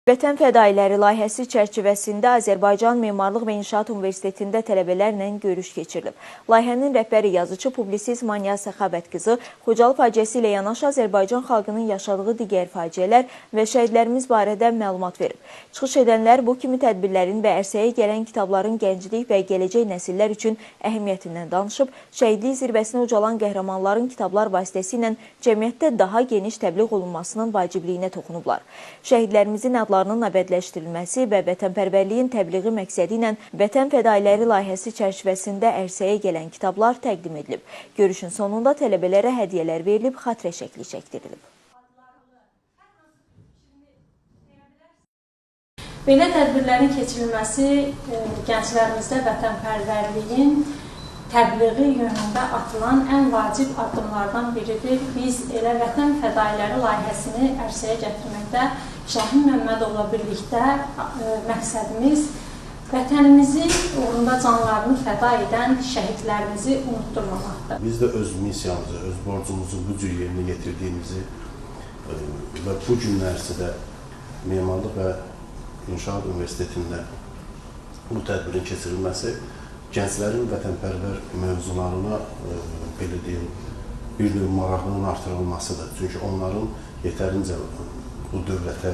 Vətən fədailəri layihəsi çərçivəsində Azərbaycan Memarlıq və İnşaat Universitetində tələbələrlə görüş keçirilib. Layihənin rəhbəri yazıcı publisist Manya Səxavət qızı Xocalı faciəsi ilə yanaşı Azərbaycan xalqının yaşadığı digər faciələr və şəhidlərimiz barədə məlumat verib. Çıxış edənlər bu kimi tədbirlərin və ərsəyə gələn kitabların gənclik və gələcək nəsillər üçün əhəmiyyətindən danışıb, şəhidlik zirvəsinə ucalan qəhrəmanların kitablar vasitəsilə cəmiyyətdə daha geniş təbliğ olunmasının vacibliyinə toxunublar. Şəhidlərimizin adlarının əbədləşdirilməsi və vətənpərvərliyin təbliği məqsədi ilə Vətən fədailəri layihəsi çərçivəsində ərsəyə gələn kitablar təqdim edilib. Görüşün sonunda tələbələrə hədiyyələr verilib, xatirə şəkli çəkdirilib. Belə tədbirlərin keçirilməsi gənclərimizdə vətənpərvərliyin təbliği yönündə atılan ən vacib addımlardan biridir. Biz elə Vətən fədailəri layihəsini ərsəyə gətirməkdə Şahin Məmmədovla birlikdə məqsədimiz vətənimizi uğrunda canlarını fəda edən şəhidlərimizi unutturmamaqdır. Biz də öz missiyamızı, öz borcumuzu bu cür yerinə yetirdiyimizi və bu günlərsə də Memarlıq və İnşaat Universitetində bu tədbirin keçirilməsi gənclərin vətənpərvər mövzularına belə deyim, bir növ maraqlının artırılmasıdır. Çünki onların yetərincə bu dövlətə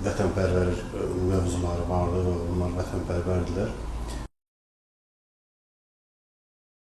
vətənpərvər mövzuları vardır və onlar vətənpərvərdirlər.